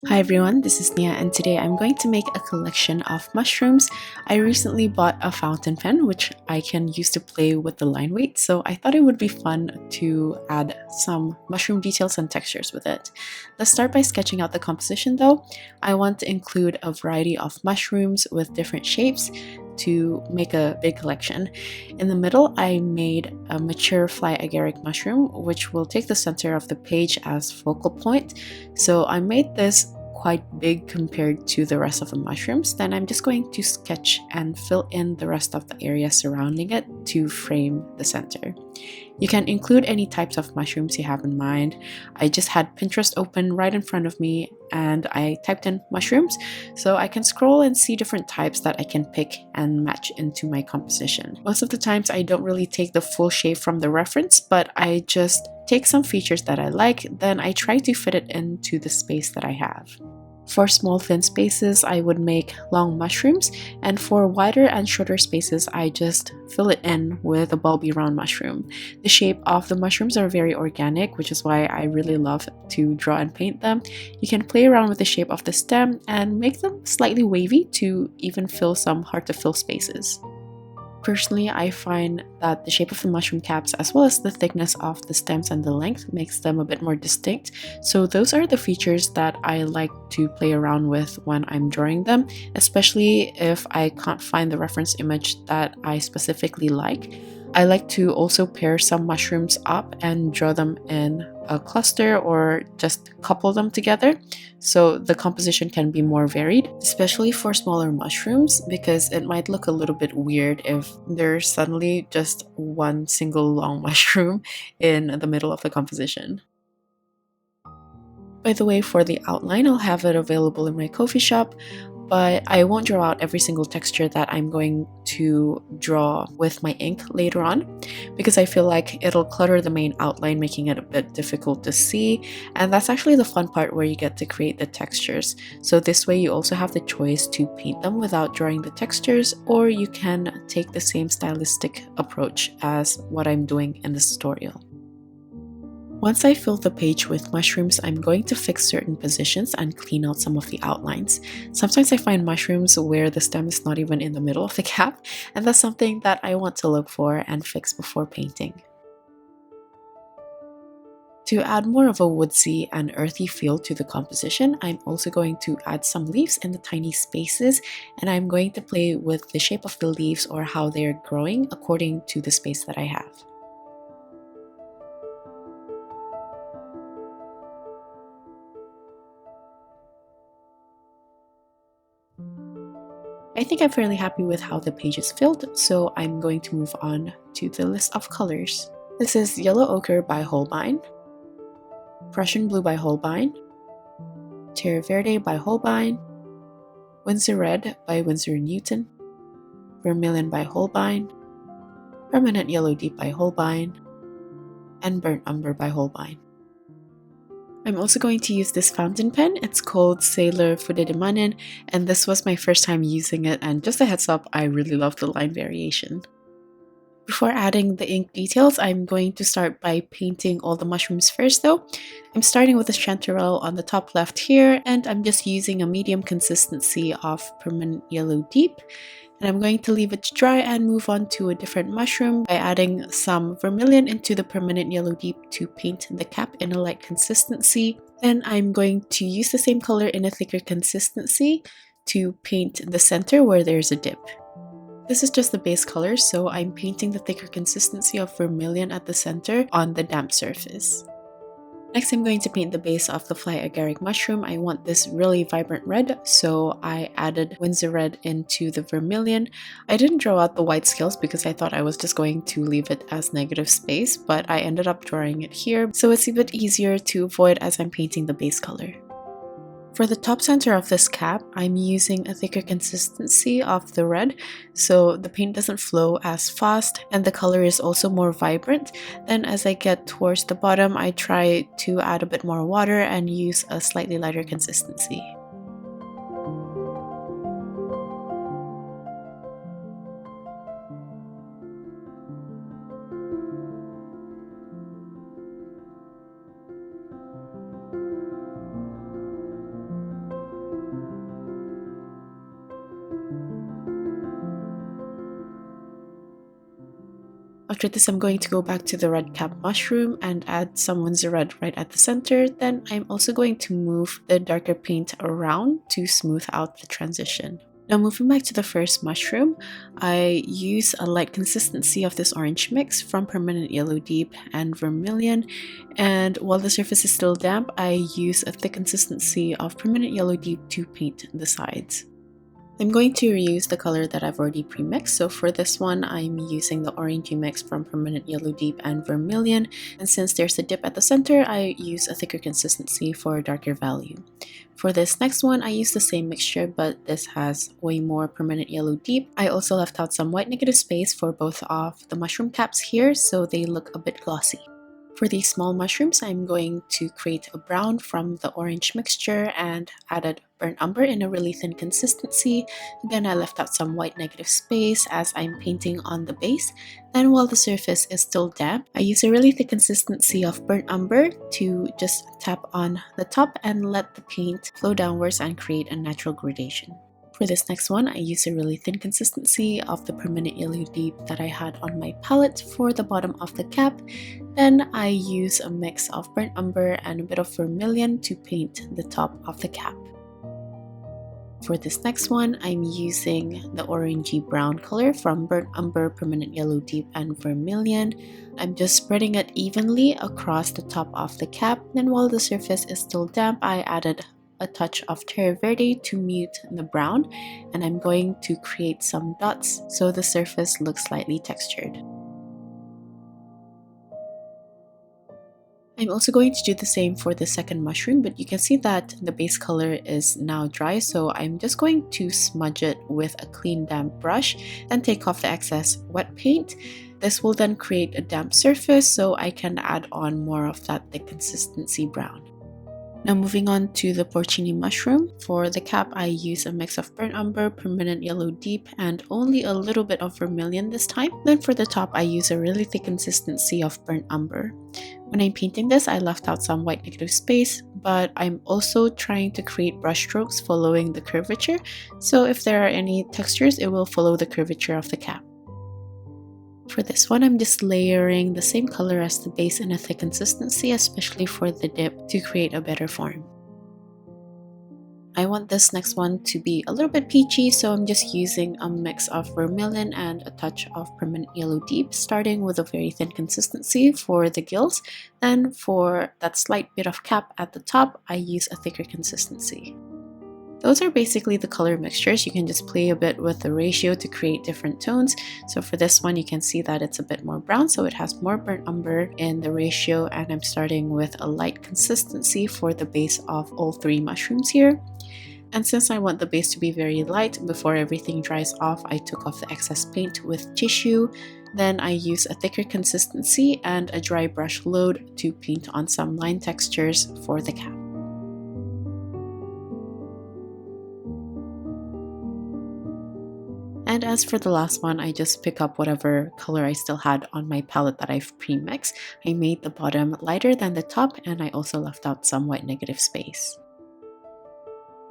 Hi everyone, this is Nia and today I'm going to make a collection of mushrooms. I recently bought a fountain pen which I can use to play with the line weight, so I thought it would be fun to add some mushroom details and textures with it. Let's start by sketching out the composition though. I want to include a variety of mushrooms with different shapes to make a big collection. In the middle, I made a mature fly agaric mushroom, which will take the center of the page as focal point. So I made this quite big compared to the rest of the mushrooms. Then I'm just going to sketch and fill in the rest of the area surrounding it to frame the center. You can include any types of mushrooms you have in mind. I just had Pinterest open right in front of me and I typed in mushrooms so I can scroll and see different types that I can pick and match into my composition. Most of the times I don't really take the full shape from the reference, but I just take some features that I like, then I try to fit it into the space that I have. For small thin spaces, I would make long mushrooms, and for wider and shorter spaces, I just fill it in with a bulby round mushroom. The shape of the mushrooms are very organic, which is why I really love to draw and paint them. You can play around with the shape of the stem and make them slightly wavy to even fill some hard to fill spaces. Personally, I find that the shape of the mushroom caps as well as the thickness of the stems and the length makes them a bit more distinct. So those are the features that I like to play around with when I'm drawing them, especially if I can't find the reference image that I specifically like. I like to also pair some mushrooms up and draw them in a cluster or just couple them together so the composition can be more varied, especially for smaller mushrooms because it might look a little bit weird if there's suddenly just one single long mushroom in the middle of the composition. By the way, for the outline, I'll have it available in my coffee shop, but I won't draw out every single texture that I'm going to draw with my ink later on because I feel like it'll clutter the main outline, making it a bit difficult to see, and that's actually the fun part where you get to create the textures. So this way you also have the choice to paint them without drawing the textures, or you can take the same stylistic approach as what I'm doing in this tutorial. Once I fill the page with mushrooms, I'm going to fix certain positions and clean out some of the outlines. Sometimes I find mushrooms where the stem is not even in the middle of the cap, and that's something that I want to look for and fix before painting. To add more of a woodsy and earthy feel to the composition, I'm also going to add some leaves in the tiny spaces, and I'm going to play with the shape of the leaves or how they're growing according to the space that I have. I think I'm fairly happy with how the page is filled, so I'm going to move on to the list of colors. This is Yellow Ochre by Holbein, Prussian Blue by Holbein, Terre Verte by Holbein, Winsor Red by Winsor Newton, Vermilion by Holbein, Permanent Yellow Deep by Holbein, and Burnt Umber by Holbein. I'm also going to use this fountain pen. It's called Sailor Fude de Mannen, and this was my first time using it, and just a heads up, I really love the line variation. Before adding the ink details, I'm going to start by painting all the mushrooms first though. I'm starting with a chanterelle on the top left here, and I'm just using a medium consistency of Permanent Yellow Deep. And I'm going to leave it to dry and move on to a different mushroom by adding some vermilion into the Permanent Yellow Deep to paint the cap in a light consistency. Then I'm going to use the same color in a thicker consistency to paint the center where there's a dip. This is just the base color, so I'm painting the thicker consistency of vermilion at the center on the damp surface. Next, I'm going to paint the base of the fly agaric mushroom. I want this really vibrant red, so I added Winsor Red into the vermilion. I didn't draw out the white scales because I thought I was just going to leave it as negative space, but I ended up drawing it here, so it's a bit easier to avoid as I'm painting the base color. For the top center of this cap, I'm using a thicker consistency of the red, so the paint doesn't flow as fast and the color is also more vibrant. Then as I get towards the bottom, I try to add a bit more water and use a slightly lighter consistency. After this, I'm going to go back to the red cap mushroom and add some Winsor Red right at the center. Then I'm also going to move the darker paint around to smooth out the transition. Now moving back to the first mushroom, I use a light consistency of this orange mix from Permanent Yellow Deep and Vermilion, and while the surface is still damp, I use a thick consistency of Permanent Yellow Deep to paint the sides. I'm going to reuse the color that I've already pre-mixed, so for this one I'm using the orangey mix from Permanent Yellow Deep and Vermilion, and since there's a dip at the center, I use a thicker consistency for a darker value. For this next one, I use the same mixture, but this has way more Permanent Yellow Deep. I also left out some white negative space for both of the mushroom caps here, so they look a bit glossy. For these small mushrooms, I'm going to create a brown from the orange mixture and added burnt umber in a really thin consistency. Again, I left out some white negative space as I'm painting on the base. Then while the surface is still damp, I use a really thick consistency of burnt umber to just tap on the top and let the paint flow downwards and create a natural gradation. For this next one, I use a really thin consistency of the Permanent Yellow Deep that I had on my palette for the bottom of the cap. Then I use a mix of burnt umber and a bit of vermilion to paint the top of the cap. For this next one, I'm using the orangey brown color from burnt umber, Permanent Yellow Deep, and Vermilion. I'm just spreading it evenly across the top of the cap. Then while the surface is still damp, I added a touch of Terre Verte to mute the brown, and I'm going to create some dots so the surface looks slightly textured. I'm also going to do the same for the second mushroom, but you can see that the base color is now dry, so I'm just going to smudge it with a clean damp brush, then take off the excess wet paint. This will then create a damp surface so I can add on more of that thick consistency brown. Now moving on to the porcini mushroom. For the cap, I use a mix of burnt umber, Permanent Yellow Deep, and only a little bit of vermilion this time. Then for the top, I use a really thick consistency of burnt umber. When I'm painting this, I left out some white negative space, but I'm also trying to create brush strokes following the curvature. So if there are any textures, it will follow the curvature of the cap. For this one, I'm just layering the same color as the base in a thick consistency, especially for the dip, to create a better form. I want this next one to be a little bit peachy, so I'm just using a mix of vermilion and a touch of Permanent Yellow Deep, starting with a very thin consistency for the gills. Then for that slight bit of cap at the top, I use a thicker consistency. Those are basically the color mixtures. You can just play a bit with the ratio to create different tones. So for this one, you can see that it's a bit more brown, so it has more burnt umber in the ratio, and I'm starting with a light consistency for the base of all three mushrooms here. And since I want the base to be very light, before everything dries off, I took off the excess paint with tissue. Then I use a thicker consistency and a dry brush load to paint on some line textures for the cap. And as for the last one, I just pick up whatever color I still had on my palette that I've pre-mixed. I made the bottom lighter than the top, and I also left out some white negative space.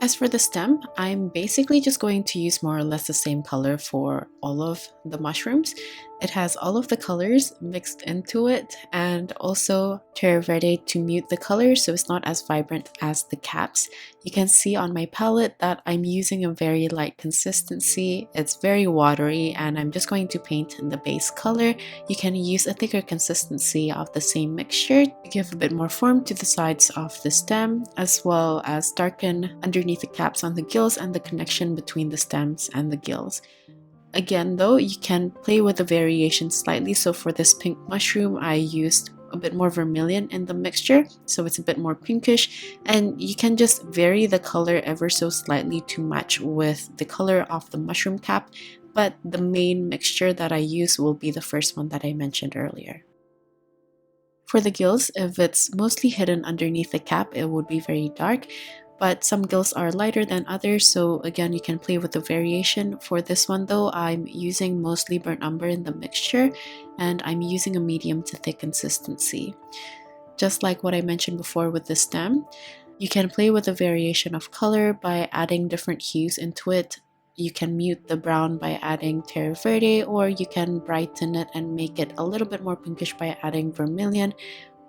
As for the stem, I'm basically just going to use more or less the same color for all of the mushrooms. It has all of the colors mixed into it, and also Terre Verte to mute the colors so it's not as vibrant as the caps. You can see on my palette that I'm using a very light consistency. It's very watery, and I'm just going to paint the base color. You can use a thicker consistency of the same mixture to give a bit more form to the sides of the stem, as well as darken underneath the caps on the gills and the connection between the stems and the gills. Again though, you can play with the variation slightly, so for this pink mushroom I used a bit more vermilion in the mixture, so it's a bit more pinkish, and you can just vary the color ever so slightly to match with the color of the mushroom cap, but the main mixture that I use will be the first one that I mentioned earlier. For the gills, if it's mostly hidden underneath the cap, it would be very dark, but some gills are lighter than others, so again you can play with the variation. For this one though, I'm using mostly burnt umber in the mixture, and I'm using a medium to thick consistency. Just like what I mentioned before with the stem, you can play with the variation of color by adding different hues into it you can mute the brown by adding Terre Verte, or you can brighten it and make it a little bit more pinkish by adding Vermilion,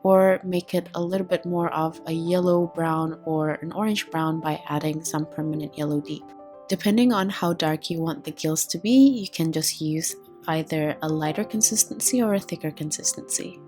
or make it a little bit more of a yellow brown or an orange brown by adding some permanent yellow deep. Depending on how dark you want the gills to be, you can just use either a lighter consistency or a thicker consistency.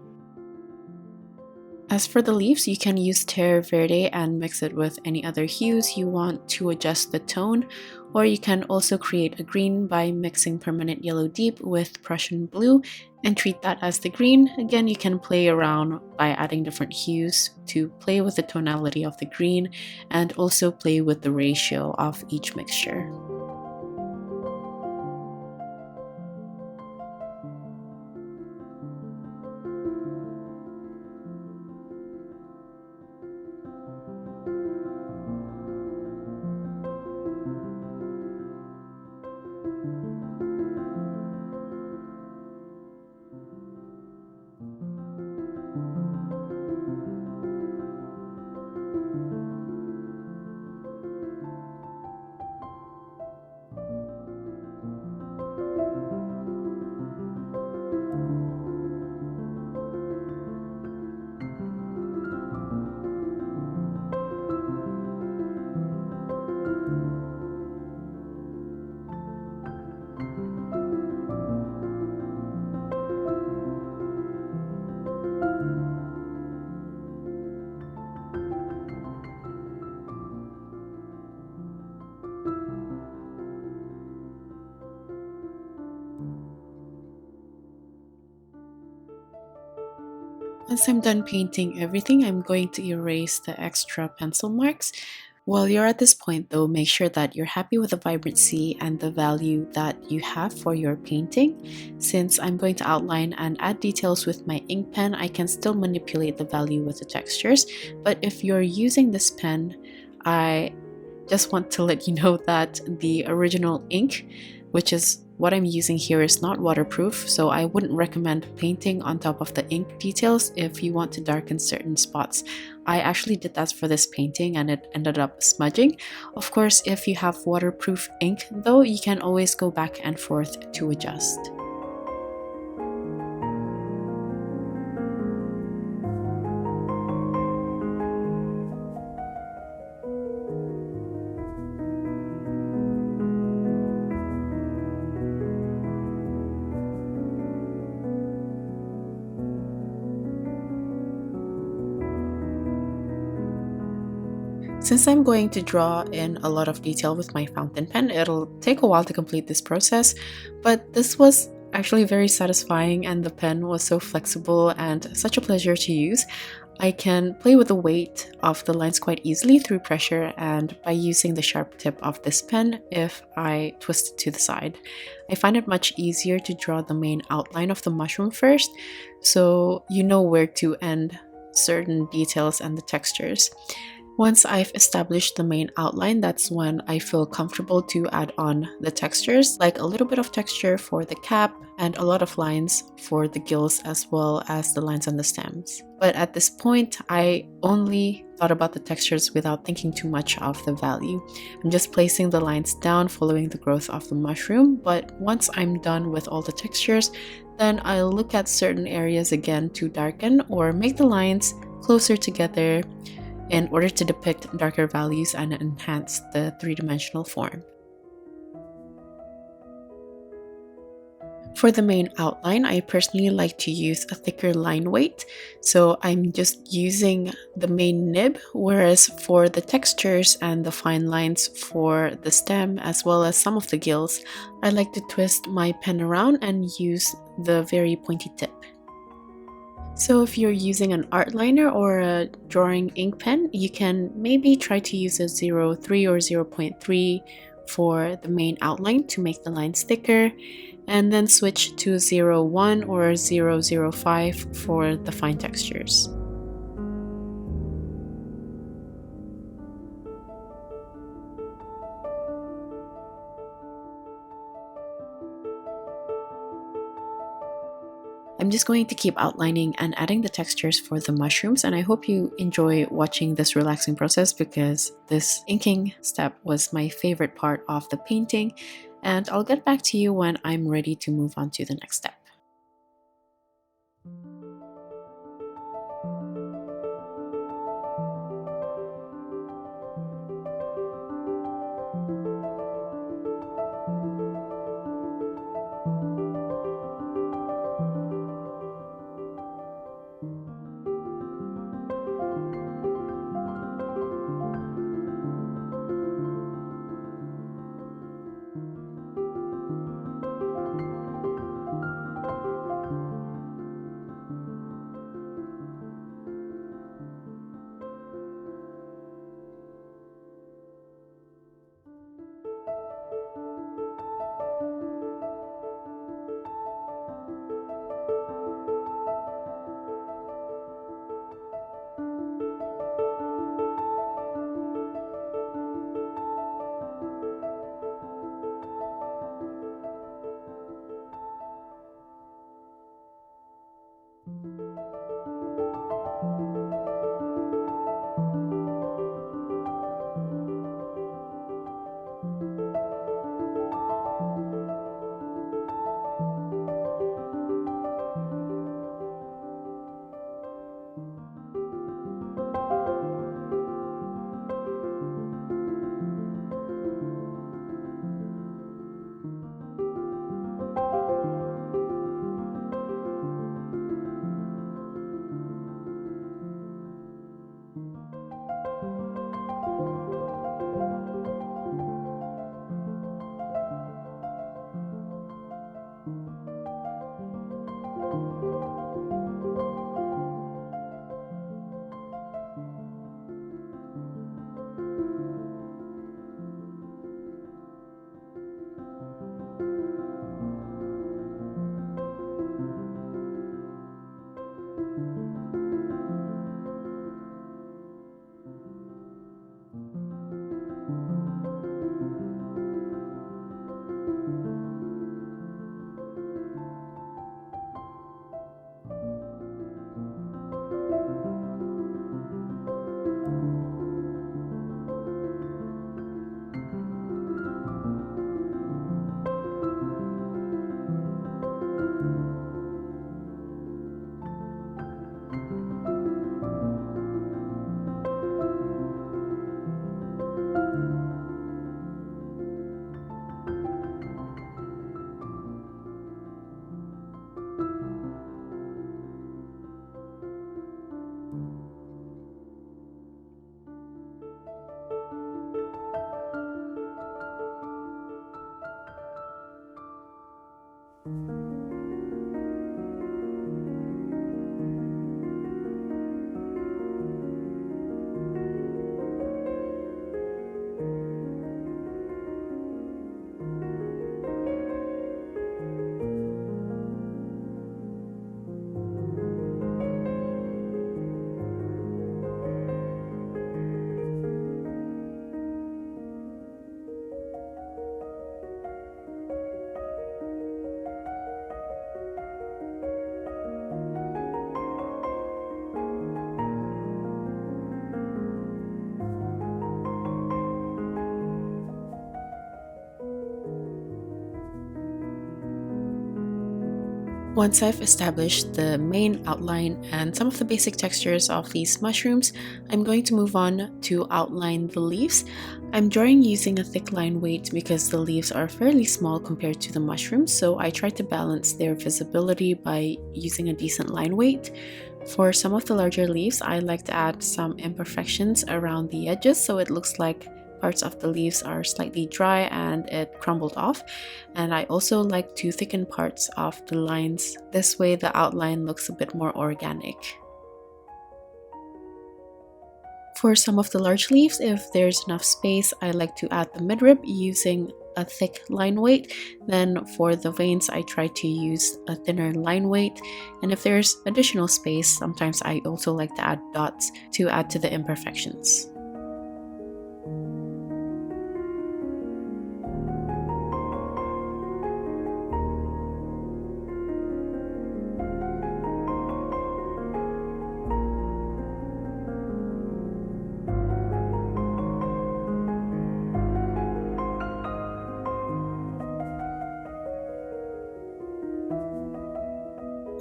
As for the leaves, you can use Terre Verte and mix it with any other hues you want to adjust the tone, or you can also create a green by mixing permanent yellow deep with Prussian blue and treat that as the green. Again, you can play around by adding different hues to play with the tonality of the green and also play with the ratio of each mixture. Once I'm done painting everything, I'm going to erase the extra pencil marks. While you're at this point though, make sure that you're happy with the vibrancy and the value that you have for your painting. Since I'm going to outline and add details with my ink pen, I can still manipulate the value with the textures. But if you're using this pen, I just want to let you know that the original ink, which is what I'm using here, is not waterproof, so I wouldn't recommend painting on top of the ink details if you want to darken certain spots. I actually did that for this painting and it ended up smudging. Of course, if you have waterproof ink though, you can always go back and forth to adjust. Since I'm going to draw in a lot of detail with my fountain pen, it'll take a while to complete this process, but this was actually very satisfying and the pen was so flexible and such a pleasure to use. I can play with the weight of the lines quite easily through pressure and by using the sharp tip of this pen if I twist it to the side. I find it much easier to draw the main outline of the mushroom first, so you know where to end certain details and the textures. Once I've established the main outline, that's when I feel comfortable to add on the textures, like a little bit of texture for the cap and a lot of lines for the gills as well as the lines on the stems. But at this point, I only thought about the textures without thinking too much of the value. I'm just placing the lines down following the growth of the mushroom, but once I'm done with all the textures, then I'll look at certain areas again to darken or make the lines closer together in order to depict darker values and enhance the three-dimensional form. For the main outline, I personally like to use a thicker line weight, so I'm just using the main nib, whereas for the textures and the fine lines for the stem as well as some of the gills, I like to twist my pen around and use the very pointy tip. So if you're using an art liner or a drawing ink pen, you can maybe try to use a 0.3 or 0.3 for the main outline to make the lines thicker, and then switch to 0.1 or 0.05 for the fine textures. I'm just going to keep outlining and adding the textures for the mushrooms, and I hope you enjoy watching this relaxing process because this inking step was my favorite part of the painting, and I'll get back to you when I'm ready to move on to the next step. Once I've established the main outline and some of the basic textures of these mushrooms, I'm going to move on to outline the leaves. I'm drawing using a thick line weight because the leaves are fairly small compared to the mushrooms, so I try to balance their visibility by using a decent line weight. For some of the larger leaves, I like to add some imperfections around the edges so it looks like parts of the leaves are slightly dry and it crumbled off. And I also like to thicken parts of the lines. This way the outline looks a bit more organic. For some of the large leaves, if there's enough space, I like to add the midrib using a thick line weight. Then for the veins, I try to use a thinner line weight. And if there's additional space, sometimes I also like to add dots to add to the imperfections.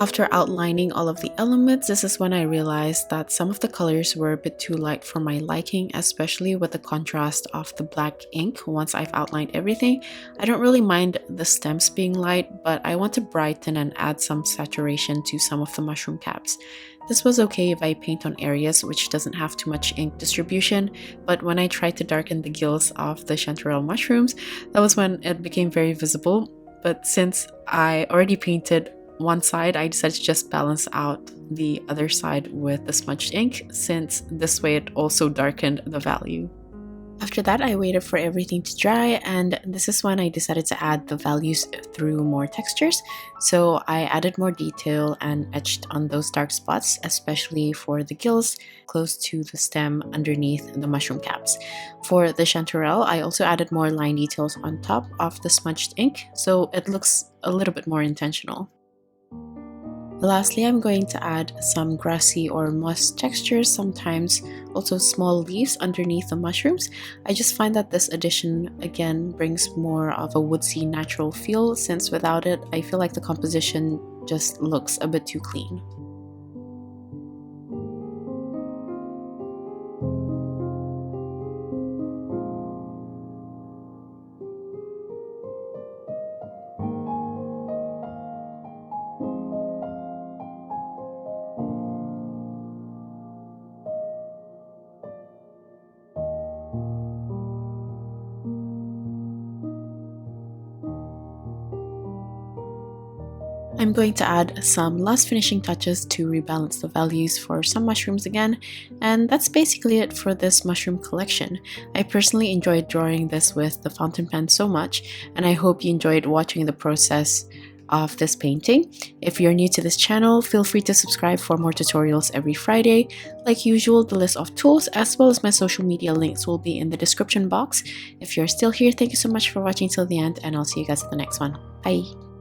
After outlining all of the elements, this is when I realized that some of the colors were a bit too light for my liking, especially with the contrast of the black ink. Once I've outlined everything, I don't really mind the stems being light, but I want to brighten and add some saturation to some of the mushroom caps. This was okay if I paint on areas which doesn't have too much ink distribution, but when I tried to darken the gills of the chanterelle mushrooms, that was when it became very visible. But since I already painted one side, I decided to just balance out the other side with the smudged ink, since this way it also darkened the value. After that, I waited for everything to dry, and this is when I decided to add the values through more textures. So I added more detail and etched on those dark spots, especially for the gills close to the stem underneath the mushroom caps. For the chanterelle, I also added more line details on top of the smudged ink, so it looks a little bit more intentional. Lastly, I'm going to add some grassy or moss textures, sometimes also small leaves underneath the mushrooms. I just find that this addition again brings more of a woodsy natural feel, since without it, I feel like the composition just looks a bit too clean. I'm going to add some last finishing touches to rebalance the values for some mushrooms again, and that's basically it for this mushroom collection. I personally enjoyed drawing this with the fountain pen so much, and I hope you enjoyed watching the process of this painting. If you're new to this channel, feel free to subscribe for more tutorials every Friday. Like usual, the list of tools as well as my social media links will be in the description box. If you're still here, thank you so much for watching till the end, and I'll see you guys at the next one. Bye!